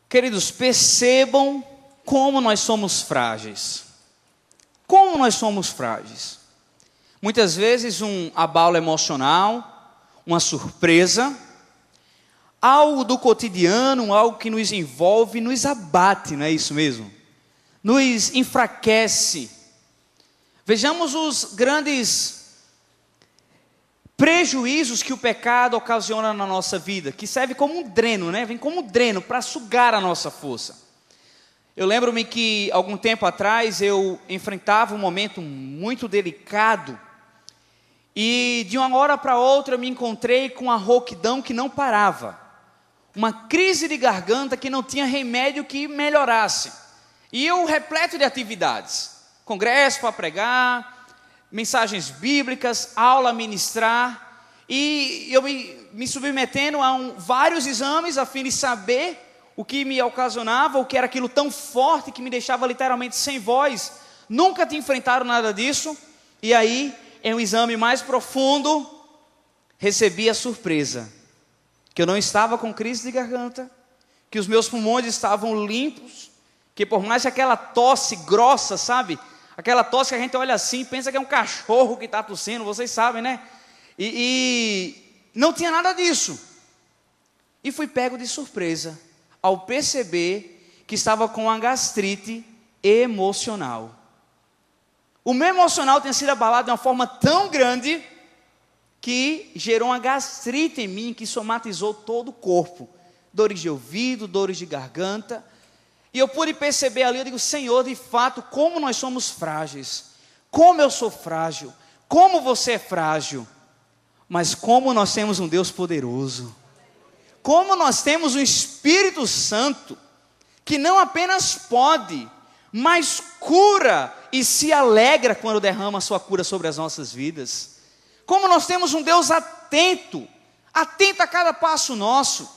Queridos, percebam como nós somos frágeis. Como nós somos frágeis. Muitas vezes um abalo emocional, uma surpresa, algo do cotidiano, algo que nos envolve, nos abate, não é isso mesmo? Nos enfraquece. Vejamos os grandes prejuízos que o pecado ocasiona na nossa vida, que serve como um dreno, né? Vem como um dreno para sugar a nossa força. Eu lembro-me que algum tempo atrás eu enfrentava um momento muito delicado e de uma hora para outra eu me encontrei com uma rouquidão que não parava, uma crise de garganta que não tinha remédio que melhorasse, e eu repleto de atividades, congresso para pregar, mensagens bíblicas, aula a ministrar, e eu me submetendo a vários exames a fim de saber o que me ocasionava, o que era aquilo tão forte que me deixava literalmente sem voz. Nunca tinha enfrentado nada disso, e aí, em um exame mais profundo, recebi a surpresa, que eu não estava com crise de garganta, que os meus pulmões estavam limpos, que por mais que aquela tosse grossa, sabe? Aquela tosse que a gente olha assim, pensa que é um cachorro que está tossindo, vocês sabem, né? E não tinha nada disso. E fui pego de surpresa, ao perceber que estava com uma gastrite emocional. O meu emocional tinha sido abalado de uma forma tão grande, que gerou uma gastrite em mim, que somatizou todo o corpo. Dores de ouvido, dores de garganta. E eu pude perceber ali, eu digo, Senhor, de fato, como nós somos frágeis. Como eu sou frágil. Como você é frágil. Mas como nós temos um Deus poderoso. Como nós temos um Espírito Santo, que não apenas pode, mas cura e se alegra quando derrama a sua cura sobre as nossas vidas. Como nós temos um Deus atento a cada passo nosso.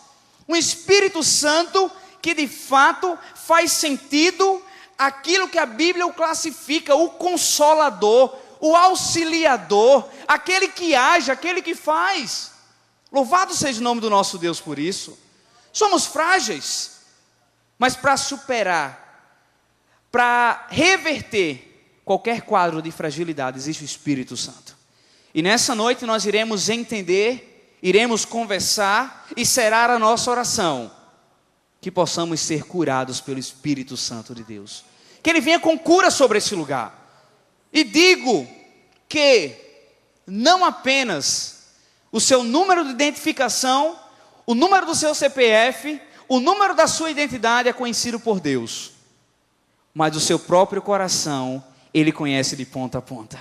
Um Espírito Santo que de fato faz sentido aquilo que a Bíblia o classifica, o Consolador, o Auxiliador, aquele que age, aquele que faz. Louvado seja o nome do nosso Deus por isso. Somos frágeis, mas para superar, para reverter qualquer quadro de fragilidade, existe o Espírito Santo. E nessa noite nós iremos entender, iremos conversar, e será a nossa oração que possamos ser curados pelo Espírito Santo de Deus. Que Ele venha com cura sobre esse lugar. E digo que não apenas o seu número de identificação, o número do seu CPF, o número da sua identidade é conhecido por Deus, mas o seu próprio coração Ele conhece de ponta a ponta.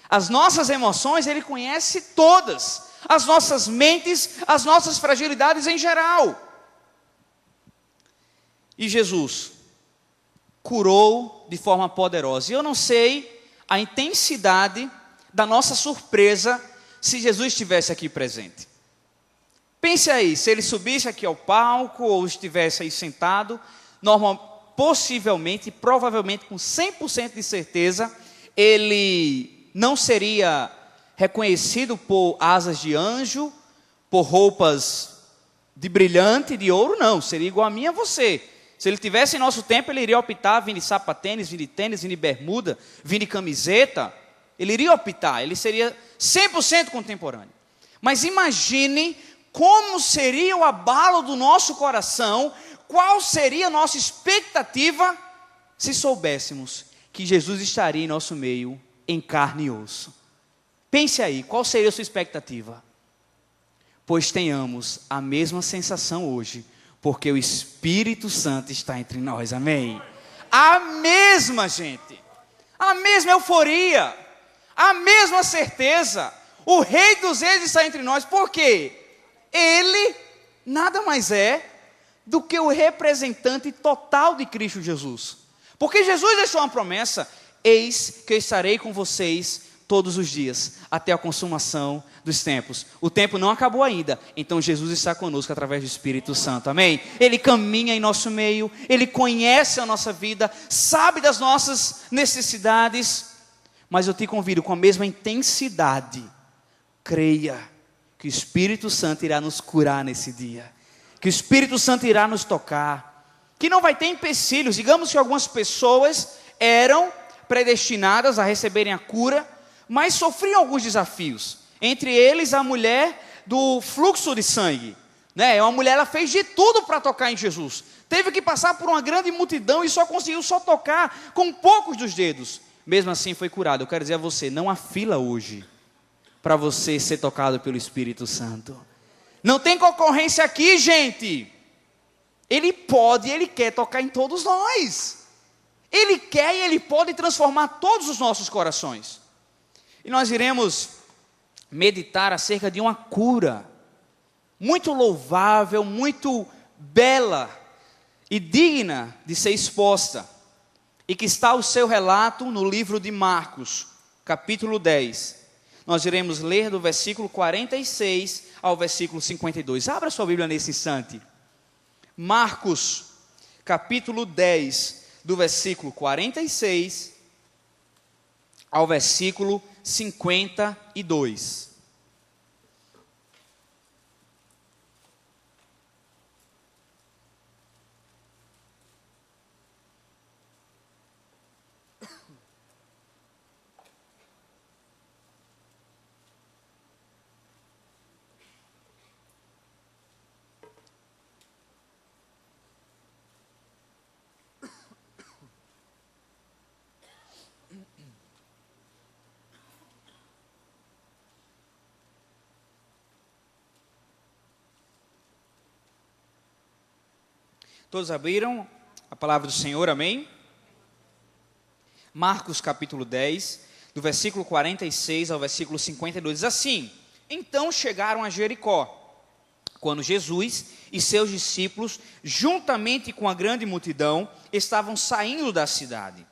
As nossas emoções Ele conhece todas, as nossas mentes, as nossas fragilidades em geral. E Jesus curou de forma poderosa. E eu não sei a intensidade da nossa surpresa se Jesus estivesse aqui presente. Pense aí, se Ele subisse aqui ao palco ou estivesse aí sentado, possivelmente, provavelmente com 100% de certeza, Ele não seria reconhecido por asas de anjo, por roupas de brilhante, de ouro, não. Seria igual a mim e a você. Se Ele tivesse em nosso tempo, Ele iria optar, vir de sapatênis, vir de tênis, vir de bermuda, vir de camiseta. Ele iria optar, Ele seria 100% contemporâneo. Mas imagine como seria o abalo do nosso coração, qual seria a nossa expectativa, se soubéssemos que Jesus estaria em nosso meio, em carne e osso. Pense aí, qual seria a sua expectativa? Pois tenhamos a mesma sensação hoje, porque o Espírito Santo está entre nós, amém? A mesma, gente, a mesma euforia, a mesma certeza, o Rei dos Reis está entre nós, por quê? Ele nada mais é do que o representante total de Cristo Jesus, porque Jesus deixou uma promessa, eis que eu estarei com vocês todos os dias, até a consumação dos tempos. O tempo não acabou ainda, então Jesus está conosco através do Espírito Santo, amém? Ele caminha em nosso meio, Ele conhece a nossa vida, sabe das nossas necessidades, mas eu te convido com a mesma intensidade, creia que o Espírito Santo irá nos curar nesse dia, que o Espírito Santo irá nos tocar, que não vai ter empecilhos. Digamos que algumas pessoas eram predestinadas a receberem a cura, mas sofriam alguns desafios. Entre eles, a mulher do fluxo de sangue. Uma mulher, ela fez de tudo para tocar em Jesus. Teve que passar por uma grande multidão e só conseguiu tocar com poucos dos dedos. Mesmo assim foi curada. Eu quero dizer a você, não há fila hoje para você ser tocado pelo Espírito Santo. Não tem concorrência aqui, gente. Ele pode e Ele quer tocar em todos nós. Ele quer e Ele pode transformar todos os nossos corações. E nós iremos meditar acerca de uma cura muito louvável, muito bela e digna de ser exposta, e que está o seu relato no livro de Marcos, capítulo 10. Nós iremos ler do versículo 46 ao versículo 52. Abra sua Bíblia nesse instante. Marcos, capítulo 10, do versículo 46 ao versículo 52. Todos abriram a palavra do Senhor, amém? Marcos capítulo 10, do versículo 46 ao versículo 52, diz assim: Então chegaram a Jericó, quando Jesus e seus discípulos, juntamente com a grande multidão, estavam saindo da cidade.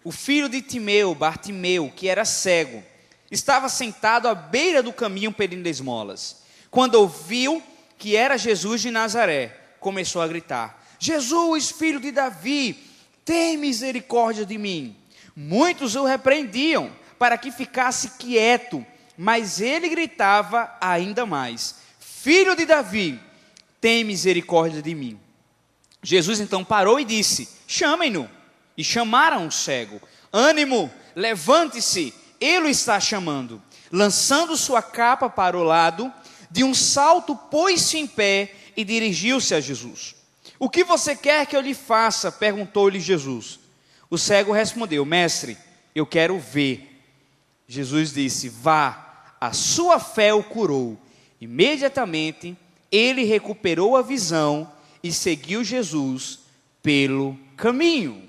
O filho de Timeu, Bartimeu, que era cego, estava sentado à beira do caminho pedindo esmolas. Quando ouviu que era Jesus de Nazaré, começou a gritar: Jesus, filho de Davi, tem misericórdia de mim. Muitos o repreendiam para que ficasse quieto, mas ele gritava ainda mais: Filho de Davi, tem misericórdia de mim. Jesus então parou e disse: Chamem-no. E chamaram o cego. Ânimo, levante-se, ele o está chamando. Lançando sua capa para o lado, de um salto pôs-se em pé e dirigiu-se a Jesus. O que você quer que eu lhe faça? Perguntou-lhe Jesus. O cego respondeu: Mestre, eu quero ver. Jesus disse: Vá, a sua fé o curou. Imediatamente ele recuperou a visão e seguiu Jesus pelo caminho.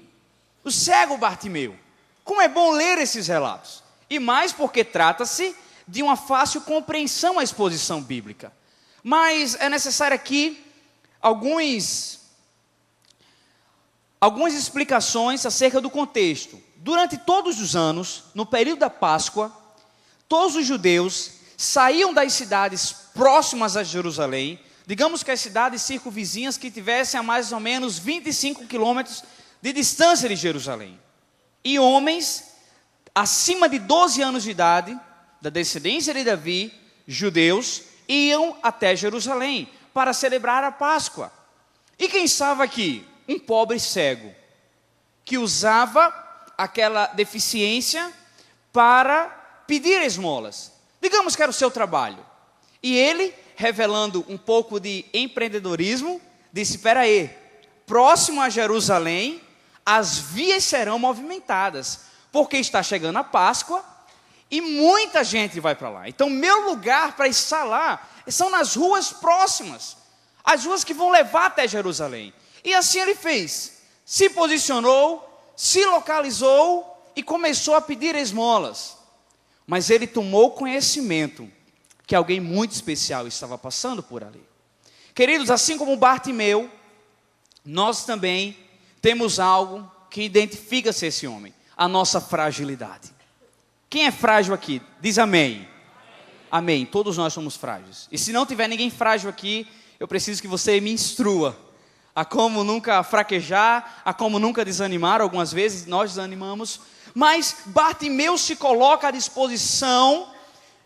O cego Bartimeu. Como é bom ler esses relatos. E mais porque trata-se de uma fácil compreensão à exposição bíblica. Mas é necessário aqui algumas explicações acerca do contexto. Durante todos os anos, no período da Páscoa, todos os judeus saíam das cidades próximas a Jerusalém, digamos que as cidades circunvizinhas que tivessem a mais ou menos 25 quilômetros de distância de Jerusalém. E homens acima de 12 anos de idade, da descendência de Davi, judeus, iam até Jerusalém para celebrar a Páscoa. E quem estava aqui? Um pobre cego, que usava aquela deficiência para pedir esmolas. Digamos que era o seu trabalho. E ele, revelando um pouco de empreendedorismo, disse: espera aí, próximo a Jerusalém, as vias serão movimentadas, porque está chegando a Páscoa e muita gente vai para lá. Então, meu lugar para estar lá são nas ruas próximas, as ruas que vão levar até Jerusalém. E assim ele fez, se posicionou, se localizou e começou a pedir esmolas. Mas ele tomou conhecimento que alguém muito especial estava passando por ali. Queridos, assim como Bartimeu, nós também temos algo que identifica-se esse homem: a nossa fragilidade. Quem é frágil aqui? Diz amém. Amém. Todos nós somos frágeis. E se não tiver ninguém frágil aqui, eu preciso que você me instrua a como nunca fraquejar, a como nunca desanimar. Algumas vezes nós desanimamos, mas Bartimeu se coloca à disposição,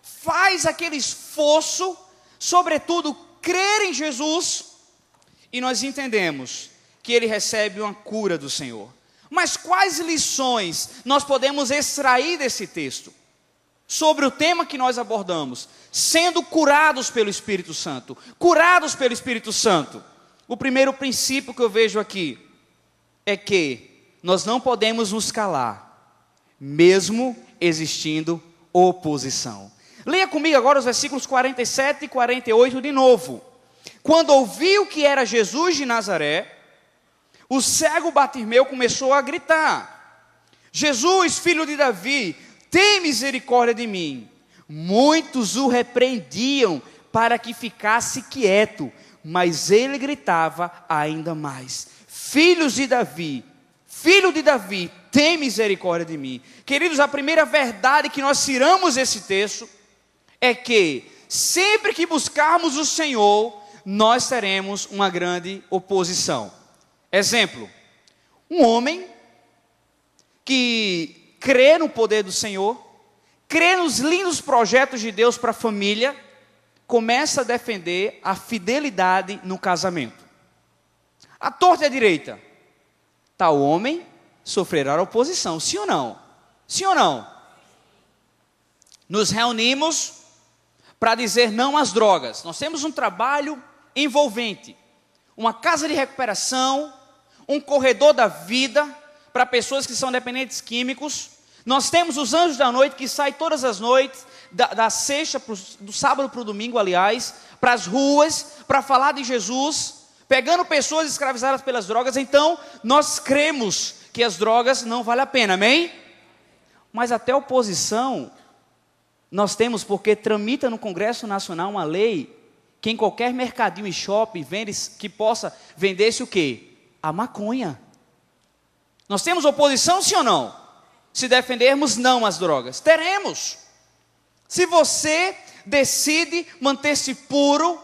faz aquele esforço, sobretudo crer em Jesus, e nós entendemos que ele recebe uma cura do Senhor. Mas quais lições nós podemos extrair desse texto? Sobre o tema que nós abordamos, sendo curados pelo Espírito Santo. Curados pelo Espírito Santo. O primeiro princípio que eu vejo aqui é que nós não podemos nos calar, mesmo existindo oposição. Leia comigo agora os versículos 47 e 48 de novo. Quando ouviu que era Jesus de Nazaré, o cego Bartimeu começou a gritar: Jesus, filho de Davi, tem misericórdia de mim. Muitos o repreendiam para que ficasse quieto, mas ele gritava ainda mais: filho de Davi, tem misericórdia de mim. Queridos, a primeira verdade que nós tiramos desse texto é que sempre que buscarmos o Senhor, nós teremos uma grande oposição. Exemplo, um homem que crê no poder do Senhor, crê nos lindos projetos de Deus para a família, começa a defender a fidelidade no casamento. À torta e à direita, tal homem sofrerá oposição, sim ou não? Sim ou não? Nos reunimos para dizer não às drogas. Nós temos um trabalho envolvente, uma casa de recuperação, um corredor da vida para pessoas que são dependentes químicos. Nós temos os anjos da noite que saem todas as noites, da sexta, do sábado para o domingo, aliás, para as ruas, para falar de Jesus, pegando pessoas escravizadas pelas drogas. Então, nós cremos que as drogas não valem a pena, amém? Mas até oposição nós temos, porque tramita no Congresso Nacional uma lei que em qualquer mercadinho e shopping que possa vender-se o quê? A maconha. Nós temos oposição, sim ou não? Se defendermos não às drogas, teremos. Se você decide manter-se puro,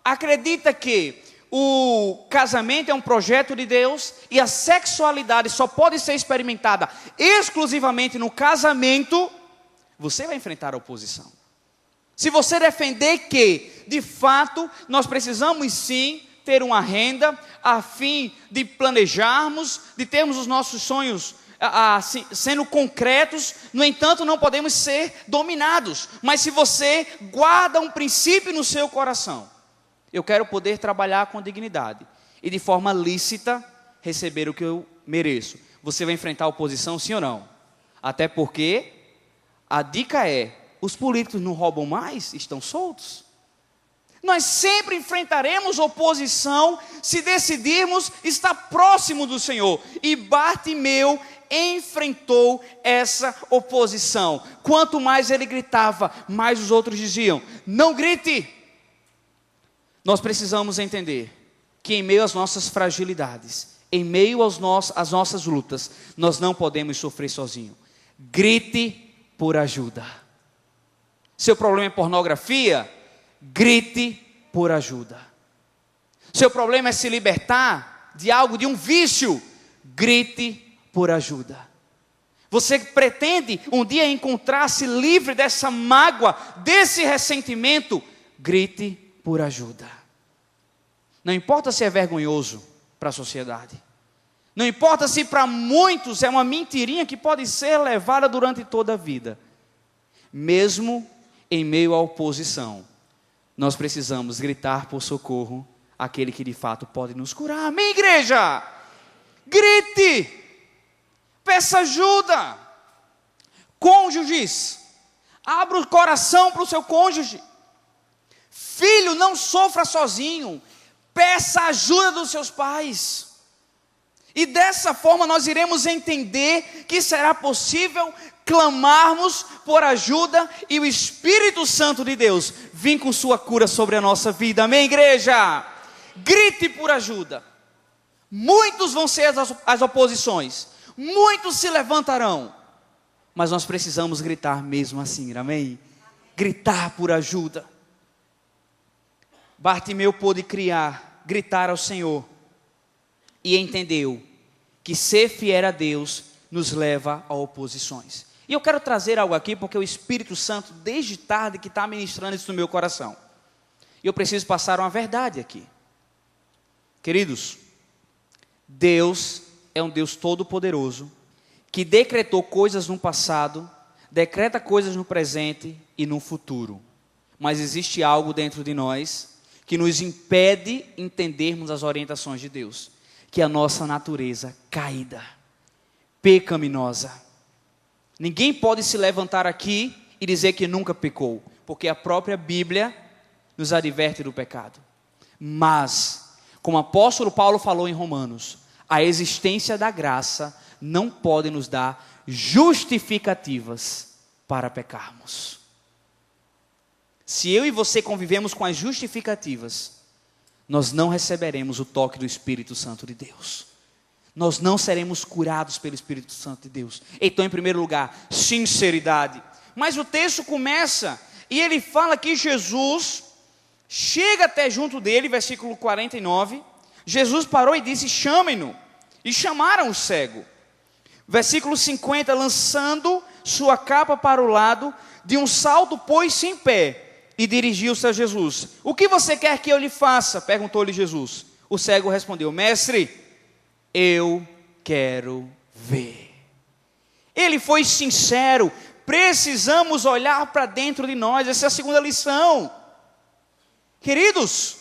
acredita que o casamento é um projeto de Deus e a sexualidade só pode ser experimentada exclusivamente no casamento, você vai enfrentar a oposição. Se você defender que, de fato, nós precisamos sim ter uma renda a fim de planejarmos, de termos os nossos sonhos sendo concretos, no entanto não podemos ser dominados. Mas se você guarda um princípio no seu coração: eu quero poder trabalhar com dignidade e de forma lícita receber o que eu mereço, você vai enfrentar a oposição, sim ou não? Até porque a dica é: os políticos não roubam mais, estão soltos. Nós sempre enfrentaremos oposição se decidirmos estar próximo do Senhor. E Bartimeu enfrentou essa oposição. Quanto mais ele gritava, mais os outros diziam: não grite. Nós precisamos entender que em meio às nossas fragilidades, em meio às nossas lutas, nós não podemos sofrer sozinhos. Grite por ajuda. Seu problema é pornografia? Grite por ajuda. Seu problema é se libertar de algo, de um vício? Grite por ajuda. Você pretende um dia encontrar-se livre dessa mágoa, desse ressentimento? Grite por ajuda. Não importa se é vergonhoso para a sociedade. Não importa se para muitos é uma mentirinha que pode ser levada durante toda a vida. Mesmo em meio à oposição, nós precisamos gritar por socorro àquele que de fato pode nos curar. Amém, igreja? Grite, peça ajuda. Cônjuges, abra o coração para o seu cônjuge. Filho, não sofra sozinho, peça ajuda dos seus pais. E dessa forma nós iremos entender que será possível clamarmos por ajuda e o Espírito Santo de Deus vir com sua cura sobre a nossa vida. Amém, igreja? Grite por ajuda. Muitos vão ser as oposições, muitos se levantarão, mas nós precisamos gritar mesmo assim, amém? Gritar por ajuda. Bartimeu pôde gritar ao Senhor e entendeu que ser fiel a Deus nos leva a oposições. E eu quero trazer algo aqui, porque o Espírito Santo, desde tarde, que está ministrando isso no meu coração. E eu preciso passar uma verdade aqui. Queridos, Deus é um Deus todo-poderoso, que decretou coisas no passado, decreta coisas no presente e no futuro. Mas existe algo dentro de nós que nos impede entendermos as orientações de Deus, que é a nossa natureza caída, pecaminosa. Ninguém pode se levantar aqui e dizer que nunca pecou, porque a própria Bíblia nos adverte do pecado. Mas, como o apóstolo Paulo falou em Romanos, a existência da graça não pode nos dar justificativas para pecarmos. Se eu e você convivemos com as justificativas, nós não receberemos o toque do Espírito Santo de Deus. Nós não seremos curados pelo Espírito Santo de Deus. Então, em primeiro lugar, sinceridade. Mas o texto começa e ele fala que Jesus chega até junto dele, versículo 49. Jesus parou e disse: chamem-no. E chamaram o cego. Versículo 50, lançando sua capa para o lado, de um salto pôs-se em pé e dirigiu-se a Jesus. O que você quer que eu lhe faça? Perguntou-lhe Jesus. O cego respondeu: mestre, eu quero ver. Ele foi sincero. Precisamos olhar para dentro de nós. Essa é a segunda lição. Queridos,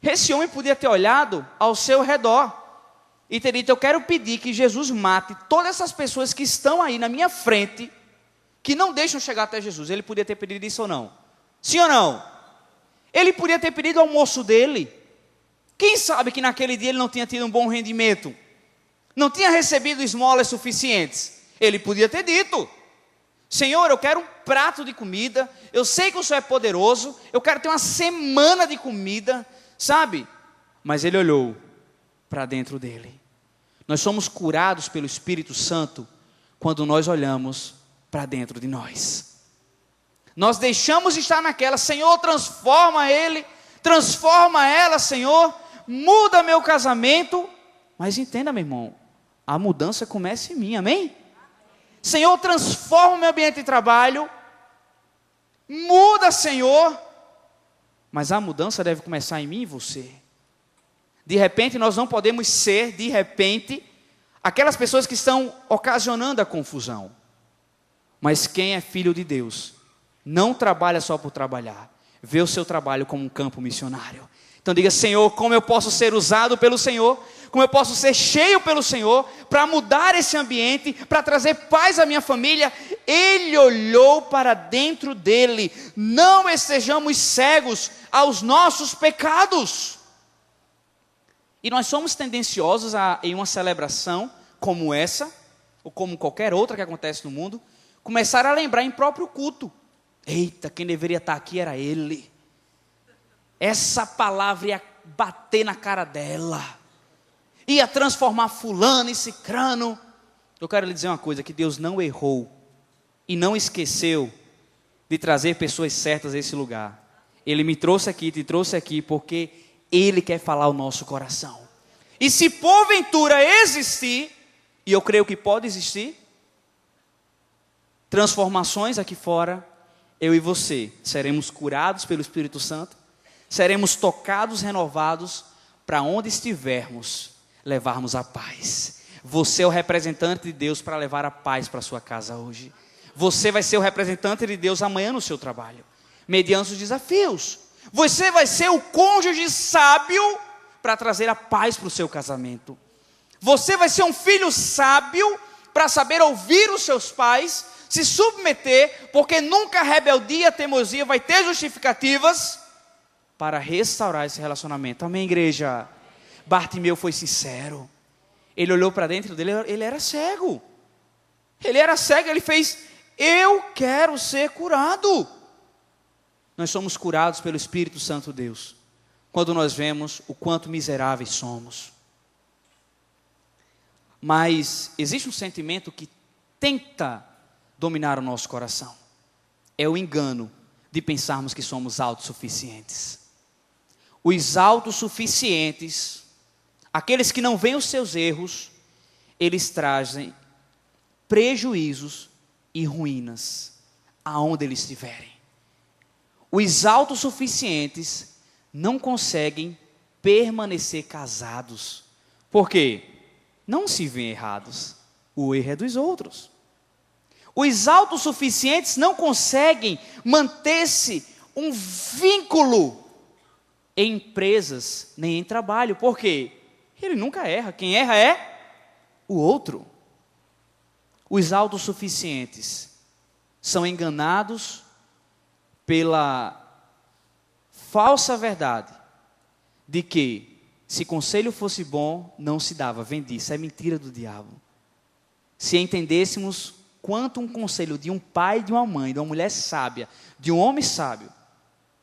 esse homem podia ter olhado ao seu redor e ter dito: eu quero pedir que Jesus mate todas essas pessoas que estão aí na minha frente, que não deixam chegar até Jesus. Ele podia ter pedido isso ou não? Sim ou não? Ele podia ter pedido ao almoço dele. Quem sabe que naquele dia ele não tinha tido um bom rendimento, não tinha recebido esmolas suficientes. Ele podia ter dito: Senhor, eu quero um prato de comida, eu sei que o Senhor é poderoso, eu quero ter uma semana de comida, sabe? Mas ele olhou para dentro dele. Nós somos curados pelo Espírito Santo quando nós olhamos para dentro de nós. Nós deixamos de estar naquela: Senhor, transforma ele, transforma ela, Senhor, muda meu casamento. Mas entenda, meu irmão, a mudança começa em mim, amém? Senhor, transforma o meu ambiente de trabalho, muda, Senhor. Mas a mudança deve começar em mim e você. De repente nós não podemos ser, de repente, aquelas pessoas que estão ocasionando a confusão. Mas quem é filho de Deus não trabalha só por trabalhar, vê o seu trabalho como um campo missionário. Então diga: Senhor, como eu posso ser usado pelo Senhor, como eu posso ser cheio pelo Senhor, para mudar esse ambiente, para trazer paz à minha família. Ele olhou para dentro dele. Não estejamos cegos aos nossos pecados. E nós somos tendenciosos em uma celebração como essa, ou como qualquer outra que acontece no mundo, começar a lembrar em próprio culto: eita, quem deveria estar aqui era ele. Essa palavra ia bater na cara dela, ia transformar fulano e cicrano. Eu quero lhe dizer uma coisa: que Deus não errou e não esqueceu de trazer pessoas certas a esse lugar. Ele me trouxe aqui, te trouxe aqui, porque Ele quer falar o nosso coração. E se porventura existir, e eu creio que pode existir, transformações aqui fora, eu e você seremos curados pelo Espírito Santo, seremos tocados, renovados, para onde estivermos, levarmos a paz. Você é o representante de Deus para levar a paz para a sua casa hoje. Você vai ser o representante de Deus amanhã no seu trabalho, mediante os desafios. Você vai ser o cônjuge sábio para trazer a paz para o seu casamento. Você vai ser um filho sábio para saber ouvir os seus pais, se submeter, porque nunca a rebeldia, a teimosia vai ter justificativas para restaurar esse relacionamento. Amém, igreja? Bartimeu foi sincero. Ele olhou para dentro dele, ele era cego. Ele era cego, ele fez: eu quero ser curado. Nós somos curados pelo Espírito Santo de Deus quando nós vemos o quanto miseráveis somos. Mas existe um sentimento que tenta dominar o nosso coração. É o engano de pensarmos que somos autossuficientes. Os autossuficientes, aqueles que não veem os seus erros, eles trazem prejuízos e ruínas aonde eles estiverem. Os autossuficientes não conseguem permanecer casados. Por quê? não se veem errados. O erro é dos outros. Os autossuficientes não conseguem manter-se um vínculo em empresas, nem em trabalho. Por quê? Ele nunca erra. Quem erra é o outro. Os autossuficientes são enganados pela falsa verdade de que, se conselho fosse bom, não se dava. Vendi. Isso é mentira do diabo. Se entendêssemos quanto um conselho de um pai, de uma mãe, de uma mulher sábia, de um homem sábio,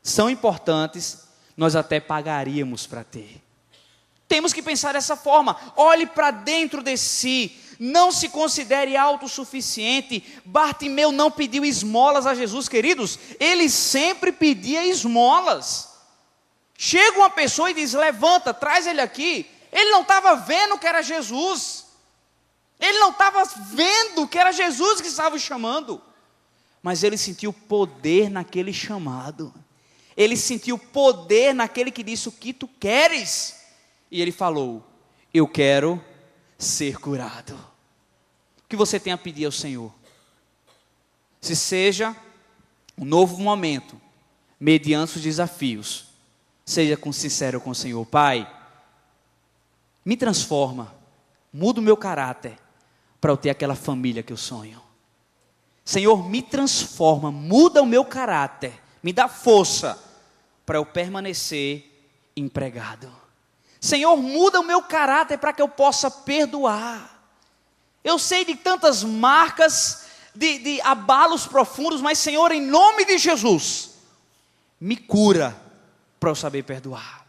são importantes, nós até pagaríamos para ter. Temos que pensar dessa forma. Olhe para dentro de si. Não se considere autossuficiente. Bartimeu não pediu esmolas a Jesus, queridos. Ele sempre pedia esmolas. Chega uma pessoa e diz: levanta, traz ele aqui. Ele não estava vendo que era Jesus. Ele não estava vendo que era Jesus que estava o chamando. Mas ele sentiu poder naquele chamado. Ele sentiu poder naquele que disse: o que tu queres? E ele falou: eu quero ser curado. O que você tem a pedir ao Senhor? Se seja um novo momento, mediante os desafios, seja sincero com o Senhor. Pai, me transforma, muda o meu caráter, para eu ter aquela família que eu sonho. Senhor, me transforma, muda o meu caráter, me dá força, para eu permanecer empregado. Senhor, muda o meu caráter para que eu possa perdoar. Eu sei de tantas marcas, de abalos profundos, mas Senhor, em nome de Jesus, me cura para eu saber perdoar.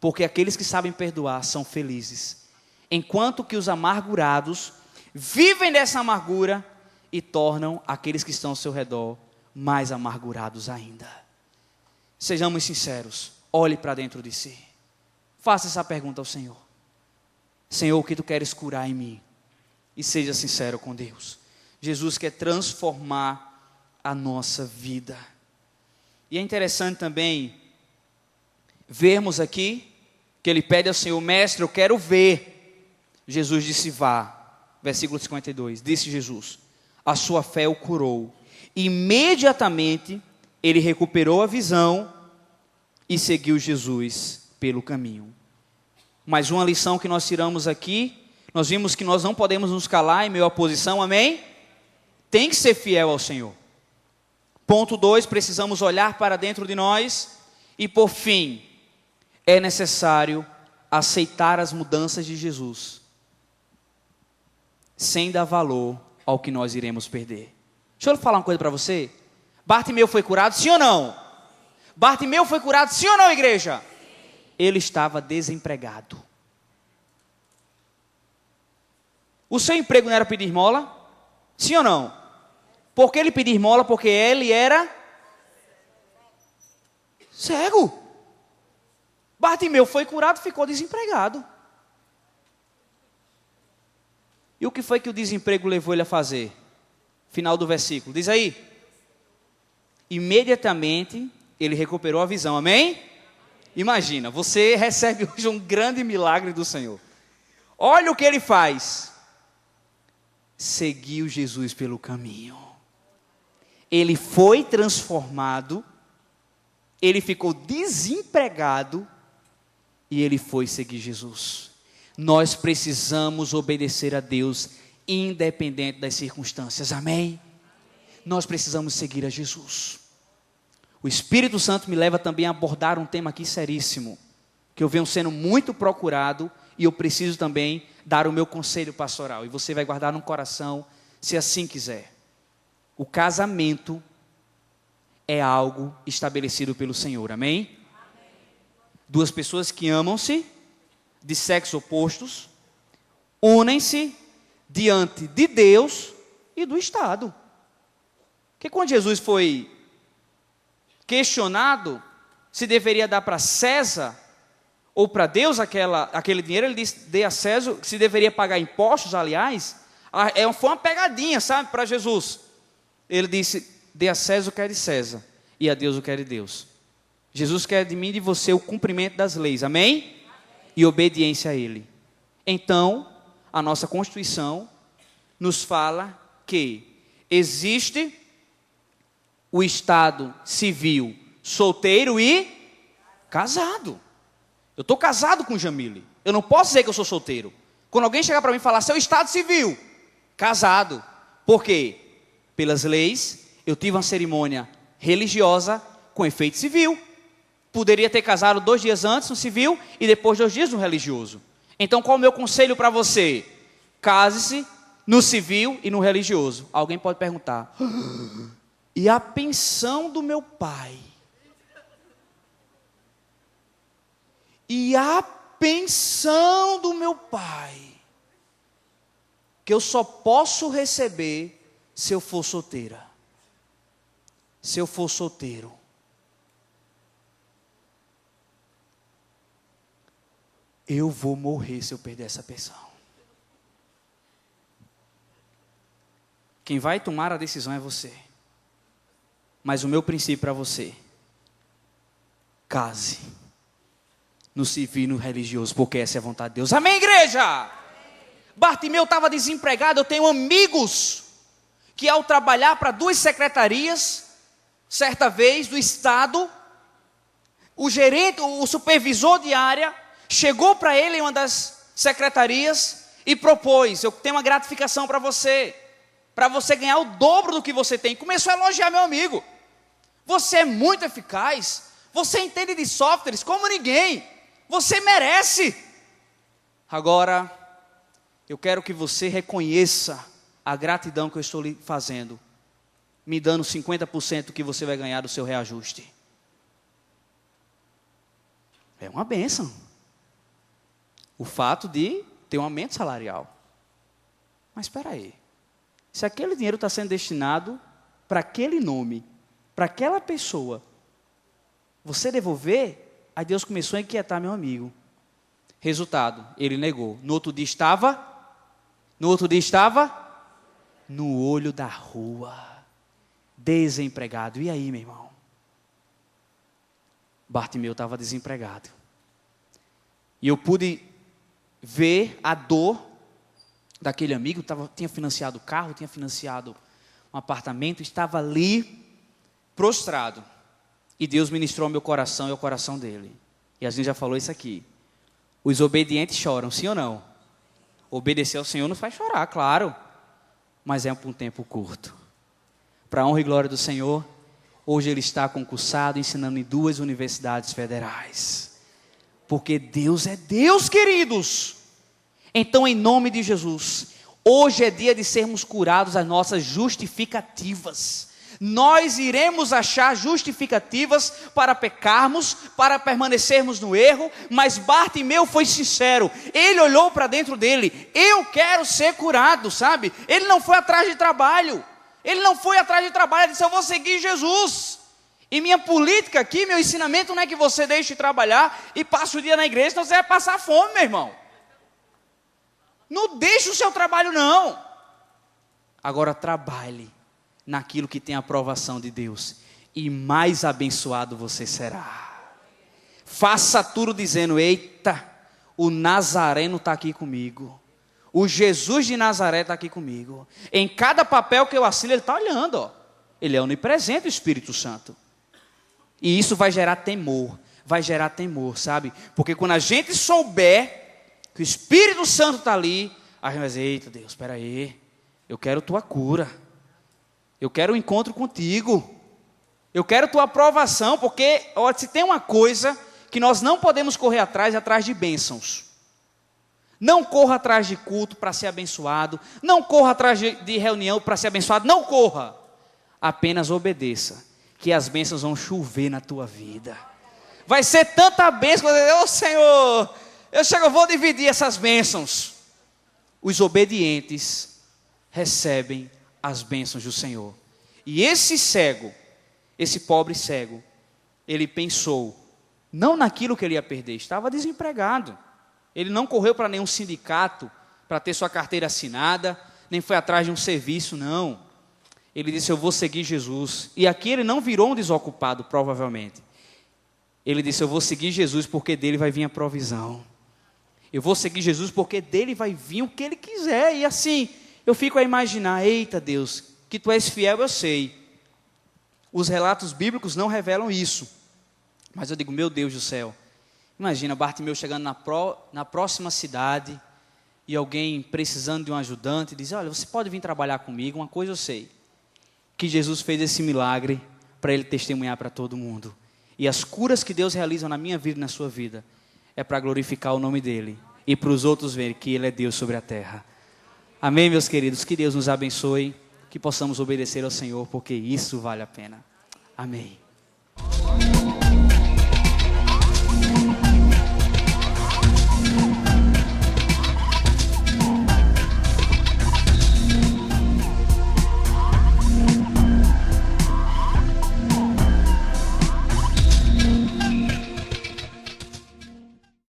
Porque aqueles que sabem perdoar são felizes, enquanto que os amargurados vivem dessa amargura e tornam aqueles que estão ao seu redor mais amargurados ainda. Sejamos sinceros, olhe para dentro de si. Faça essa pergunta ao Senhor. Senhor, o que tu queres curar em mim? E seja sincero com Deus. Jesus quer transformar a nossa vida. E é interessante também vermos aqui que ele pede ao Senhor: mestre, eu quero ver. Jesus disse: vá. Versículo 52, disse Jesus: a sua fé o curou. Imediatamente ele recuperou a visão e seguiu Jesus pelo caminho. Mais uma lição que nós tiramos aqui: nós vimos que nós não podemos nos calar em meio à oposição, amém? Tem que ser fiel ao Senhor. Ponto 2, precisamos olhar para dentro de nós. E por fim, é necessário aceitar as mudanças de Jesus, sem dar valor ao que nós iremos perder. Deixa eu falar uma coisa para você. Bartimeu foi curado, sim ou não? Bartimeu foi curado, sim ou não, igreja? Ele estava desempregado. O seu emprego não era pedir esmola? Sim ou não? Por que ele pedia esmola? Porque ele era cego. Bartimeu foi curado, ficou desempregado. E o que foi que o desemprego levou ele a fazer? Final do versículo, diz aí. Imediatamente ele recuperou a visão, amém? Imagina, você recebe hoje um grande milagre do Senhor. Olha o que ele faz. Seguiu Jesus pelo caminho. Ele foi transformado, ele ficou desempregado e ele foi seguir Jesus. Nós precisamos obedecer a Deus, independente das circunstâncias, amém? Nós precisamos seguir a Jesus. O Espírito Santo me leva também a abordar um tema aqui seríssimo, que eu venho sendo muito procurado, e eu preciso também dar o meu conselho pastoral, e você vai guardar no coração, se assim quiser. O casamento é algo estabelecido pelo Senhor, amém? Duas pessoas que amam-se, de sexos opostos, unem-se diante de Deus e do Estado. Porque quando Jesus foi questionado se deveria dar para César ou para Deus aquele dinheiro, ele disse: dê a César, se deveria pagar impostos, aliás, foi uma pegadinha, sabe, para Jesus. Ele disse: dê a César o que é de César, e a Deus o que é de Deus. Jesus quer de mim e de você o cumprimento das leis, amém? E obediência a Ele. Então, a nossa Constituição nos fala que existe o estado civil solteiro e casado. Eu estou casado com Jamile. Eu não posso dizer que eu sou solteiro. Quando alguém chegar para mim e falar, seu estado civil, casado. Por quê? Pelas leis, eu tive uma cerimônia religiosa com efeito civil. Poderia ter casado 2 dias antes no civil e depois 2 dias no religioso. Então qual é o meu conselho para você? Case-se no civil e no religioso. Alguém pode perguntar, e a pensão do meu pai? E a pensão do meu pai? Que eu só posso receber se eu for solteira. Se eu for solteiro. Eu vou morrer se eu perder essa pensão. Quem vai tomar a decisão é você. Mas o meu princípio para você: case no civil e no religioso, porque essa é a vontade de Deus. Amém, igreja? Bartimeu estava desempregado. Eu tenho amigos que, ao trabalhar para 2 secretarias, certa vez do estado, o gerente, o supervisor de área, chegou para ele em uma das secretarias e propôs: eu tenho uma gratificação para você ganhar o dobro do que você tem. Começou a elogiar meu amigo. Você é muito eficaz, você entende de softwares como ninguém, você merece. Agora, eu quero que você reconheça a gratidão que eu estou lhe fazendo, me dando 50% do que você vai ganhar do seu reajuste. É uma bênção o fato de ter um aumento salarial. Mas espera aí, se aquele dinheiro está sendo destinado para aquele nome, para aquela pessoa, você devolver, aí Deus começou a inquietar meu amigo. Resultado, ele negou. No outro dia estava no olho da rua, desempregado. E aí, meu irmão? Bartimeu estava desempregado. E eu pude ver a dor daquele amigo. Tinha financiado o carro, tinha financiado um apartamento, estava ali prostrado. E Deus ministrou ao meu coração e ao coração dele. E a gente já falou isso aqui. Os obedientes choram, sim ou não? Obedecer ao Senhor nos faz chorar, claro. Mas é por um tempo curto. Para a honra e glória do Senhor, hoje ele está concursado, ensinando em 2 universidades federais. Porque Deus é Deus, queridos. Então, em nome de Jesus, hoje é dia de sermos curados das nossas justificativas. Nós iremos achar justificativas para pecarmos, para permanecermos no erro, mas Bartimeu foi sincero. Ele olhou para dentro dele: eu quero ser curado, sabe? Ele não foi atrás de trabalho. Ele disse: eu vou seguir Jesus. E minha política aqui, meu ensinamento não é que você deixe de trabalhar e passe o dia na igreja, senão você vai passar fome, meu irmão. Não deixe o seu trabalho, não. Agora trabalhe naquilo que tem a aprovação de Deus, e mais abençoado você será. Faça tudo dizendo: eita, o Nazareno está aqui comigo. O Jesus de Nazaré está aqui comigo. Em cada papel que eu assino, ele está olhando, ó. Ele é onipresente, o Espírito Santo. E isso vai gerar temor, sabe? Porque quando a gente souber que o Espírito Santo está ali, a gente vai dizer: eita Deus, espera aí, eu quero tua cura, eu quero um encontro contigo, eu quero tua aprovação, porque ó, se tem uma coisa que nós não podemos correr atrás, é atrás de bênçãos. Não corra atrás de culto para ser abençoado, não corra atrás de reunião para ser abençoado, não corra, apenas obedeça, que as bênçãos vão chover na tua vida. Vai ser tanta bênção, ô Senhor, eu vou dividir essas bênçãos. Os obedientes recebem as bênçãos do Senhor. E esse cego, esse pobre cego, ele pensou não naquilo que ele ia perder, estava desempregado. Ele não correu para nenhum sindicato para ter sua carteira assinada, nem foi atrás de um serviço, não. Ele disse: eu vou seguir Jesus. E aqui ele não virou um desocupado, provavelmente. Ele disse: eu vou seguir Jesus porque dele vai vir a provisão. Eu vou seguir Jesus porque dele vai vir o que ele quiser. E assim, eu fico a imaginar, eita Deus, que tu és fiel, eu sei. Os relatos bíblicos não revelam isso. Mas eu digo, meu Deus do céu. Imagina Bartimeu chegando na próxima cidade e alguém precisando de um ajudante. Diz, olha, você pode vir trabalhar comigo, uma coisa eu sei. Que Jesus fez esse milagre para ele testemunhar para todo mundo. E as curas que Deus realiza na minha vida e na sua vida é para glorificar o nome dele e para os outros verem que ele é Deus sobre a terra. Amém, meus queridos? Que Deus nos abençoe, que possamos obedecer ao Senhor, porque isso vale a pena. Amém.